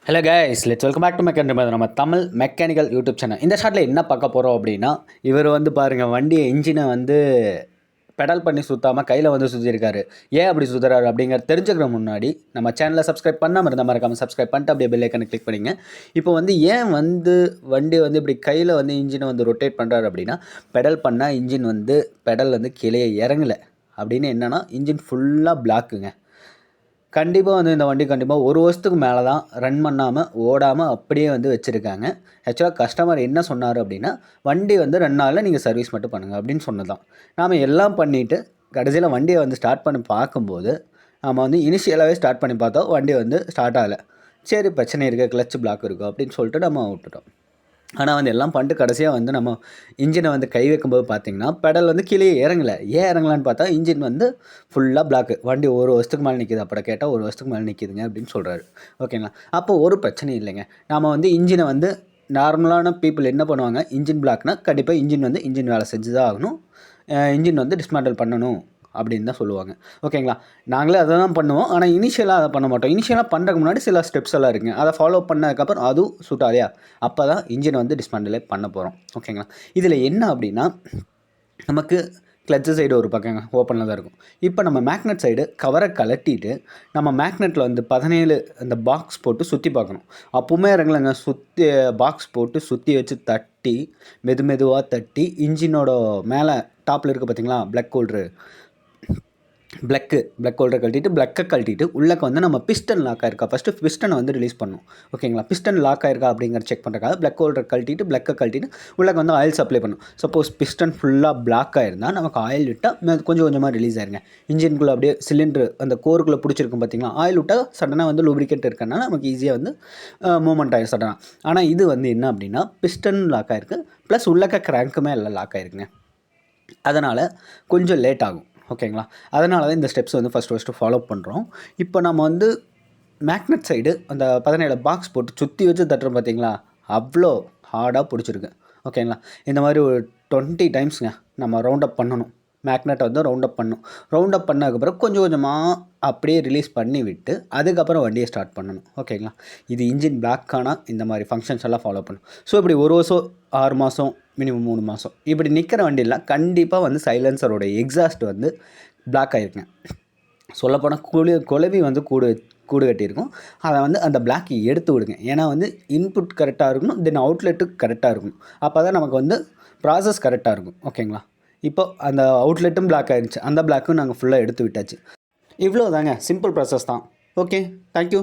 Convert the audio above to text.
Hello guys, let's welcome back to mechanical. நம்ம Tamil mechanical YouTube channel. இந்த ஷாட்டில் என்ன பார்க்க போகிறோம் அப்படின்னா, இவர் வந்து பாருங்கள், வண்டியை இன்ஜினை வந்து பெடல் பண்ணி சுற்றாமல் கையில் வந்து சுற்றிருக்காரு. ஏன் அப்படி சுற்றுறாரு அப்படிங்கிறது தெரிஞ்சுக்கிற முன்னாடி நம்ம சேனலை சப்ஸ்கிரைப் பண்ணாமல் இருந்தால் மறக்காமல் சப்ஸ்கிரைப் பண்ணிட்டு அப்படியே பெல் ஐக்கனை கிளிக் பண்ணிங்க. இப்போ வந்து ஏன் வந்து வண்டி வந்து இப்படி கையில் வந்து இன்ஜினை வந்து ரொட்டேட் பண்ணுறாரு அப்படின்னா, பெடல் பண்ணால் இன்ஜின் வந்து பெடல் வந்து கீழே இறங்கலை அப்படின்னு. என்னென்னா இன்ஜின் ஃபுல்லாக பிளாக்குங்க. கண்டிப்பாக வந்து இந்த வண்டி கண்டிப்பாக 1 வருஷத்துக்கு மேலே தான் ரன் பண்ணாமல் ஓடாமல் அப்படியே வந்து வச்சுருக்காங்க. ஆக்சுவலாக கஸ்டமர் என்ன சொன்னார் அப்படின்னா, வண்டி வந்து 2 நாளில் நீங்கள் சர்வீஸ் மட்டும் பண்ணுங்கள் அப்படின்னு சொன்னதான். நாம் எல்லாம் பண்ணிவிட்டு கடைசியில் வண்டியை வந்து ஸ்டார்ட் பண்ணி பார்க்கும்போது, நம்ம வந்து இனிஷியலாகவே ஸ்டார்ட் பண்ணி பார்த்தோம், வண்டி வந்து ஸ்டார்ட் ஆகலை. சரி, பிரச்சனை இருக்குது, கிளச் பிளாக் இருக்கும் அப்படின்னு சொல்லிட்டு நம்ம விட்டுட்டோம். ஆனால் வந்து எல்லாம் பண்ணிட்டு கடைசியாக வந்து நம்ம இன்ஜினை வந்து கை வைக்கும்போது பார்த்திங்கன்னா, பெடல் வந்து கீழே இறங்கலை. ஏன் இறங்கலான்னு பார்த்தா, இன்ஜின் வந்து ஃபுல்லாக பிளாக்கு. வண்டி 1 வருஷத்துக்கு மேலே நிற்கிது. அப்படி கேட்டால் 1 வருஷத்துக்கு மேலே நிற்கிதுங்க அப்படின்னு சொல்கிறாரு. ஓகேங்களா? அப்போ ஒரு பிரச்சனையும் இல்லைங்க. நாம் வந்து இன்ஜினை வந்து நார்மலான பீப்புள் என்ன பண்ணுவாங்க, இன்ஜின் பிளாக்னா கண்டிப்பாக இன்ஜின் வேலை செஞ்சு தான் ஆகணும். இன்ஜின் வந்து டிஸ்மேண்டில் பண்ணணும் அப்படின்னு தான் சொல்லுவாங்க. ஓகேங்களா? நாங்களே அதை தான் பண்ணுவோம். ஆனால் இனிஷியலாக அதை பண்ண மாட்டோம். இனிஷியலாக பண்ணுறதுக்கு முன்னாடி சில ஸ்டெப்ஸ் எல்லாம் இருக்குங்க. அதை ஃபாலோ பண்ணதுக்கப்புறம் அதுவும் சூட் ஆகலையா, அப்போ தான் இன்ஜினை வந்து டிஸ்மேண்டிலே பண்ண போகிறோம். ஓகேங்களா? இதில் என்ன அப்படின்னா, நமக்கு கிளச்சு சைடு ஒரு பக்கங்க ஓப்பனில் தான் இருக்கும். இப்போ நம்ம மேக்னெட் சைடு கவரை கலட்டிட்டு நம்ம மேக்னெட்டில் வந்து 17 அந்த பாக்ஸ் போட்டு சுற்றி பார்க்கணும். அப்போவுமே இறங்கலைங்க. சுற்றி பாக்ஸ் போட்டு சுற்றி வச்சு தட்டி மெதுவாக தட்டி இன்ஜினோட மேலே டாப்பில் இருக்குது பார்த்தீங்களா, பிளக் ஹோல்டரை கழட்டிட்டு உள்ளக்க வந்து நம்ம பிஸ்டன் லாக் ஆயிருக்கா, ஃபஸ்ட்டு பிஸ்டனை வந்து ரிலீஸ் பண்ணணும். ஓகேங்களா? பிஸ்டன் லாக் ஆயிருக்கா அப்படிங்கிற செக் பண்ணுறக்காக பிளக் ஹோல்டரை கழட்டிட்டு உள்ளக்க வந்து ஆயில் சப்ளை பண்ணணும். சப்போஸ் பிஸ்டன் ஃபுல்லாக பிளாக் ஆயிருந்தால் நமக்கு ஆயில் விட்டால் கொஞ்சம் கொஞ்சமாக ரிலீஸ் ஆயிருங்க. இன்ஜின்குள்ளே அப்படியே சிலிண்டர் அந்த கோருக்குள்ளே பிடிச்சிருக்கும் பார்த்தீங்களா, ஆயில் விட்டால் சடனாக வந்து லூப்ரிகேட் இருக்கனால நமக்கு ஈஸியாக வந்து மூவ்மெண்ட் ஆகிடும் சடனாக. ஆனால் இது வந்து என்ன அப்படின்னா, பிஸ்டன் லாக் ஆயிருக்கு ப்ளஸ் உள்ளக்க கிராங்க்குமே எல்லாம் லாக் ஆயிருக்குங்க. அதனால் கொஞ்சம் லேட் ஆகும். ஓகேங்களா? அதனால தான் இந்த ஸ்டெப்ஸ் வந்து ஃபஸ்ட்டு ஃபாலோ பண்ணுறோம். இப்போ நம்ம வந்து மேக்னெட் சைடு அந்த 17 பாக்ஸ் போட்டு சுற்றி வச்சு தட்டுறோம் பார்த்தீங்களா, அவ்வளோ ஹார்டாக பிடிச்சிருக்கு. ஓகேங்களா? இந்த மாதிரி ஒரு 20 டைம்ஸுங்க நம்ம ரவுண்ட் அப் பண்ணணும். மேக்னெட்டை வந்து ரவுண்ட் அப் பண்ணதுக்கப்புறம் கொஞ்சம் கொஞ்சமாக அப்படியே ரிலீஸ் பண்ணி விட்டு அதுக்கப்புறம் வண்டியை ஸ்டார்ட் பண்ணணும். ஓகேங்களா? இது இன்ஜின் பிளாக்கான இந்த மாதிரி ஃபங்க்ஷன்ஸ் எல்லாம் ஃபாலோ பண்ணணும். ஸோ இப்படி 1 வருஷம் 6 மாதம் மினிமம் 3 மாதம் இப்படி நிற்கிற வண்டியெல்லாம் கண்டிப்பாக வந்து சைலன்சரோட எக்ஸாஸ்ட் வந்து பிளாக் ஆகிருக்குங்க. சொல்லப்போனால் குளவி வந்து கூடு கட்டியிருக்கும். அதை வந்து அந்த பிளாக் எடுத்து விடுங்க. ஏன்னா வந்து இன்புட் கரெக்டாக இருக்கணும், தென் அவுட்லெட்டு கரெக்டாக இருக்கணும். அப்போ தான் நமக்கு வந்து ப்ராசஸ் கரெக்டாக இருக்கும். ஓகேங்களா? இப்போ அந்த அவுட்லெட்டும் பிளாக் ஆகிடுச்சு. அந்த பிளாக்கும் நாங்கள் ஃபுல்லாக எடுத்து விட்டாச்சு. இவ்வளோ தாங்க, சிம்பிள் ப்ராசஸ் தான். Okay, thank you.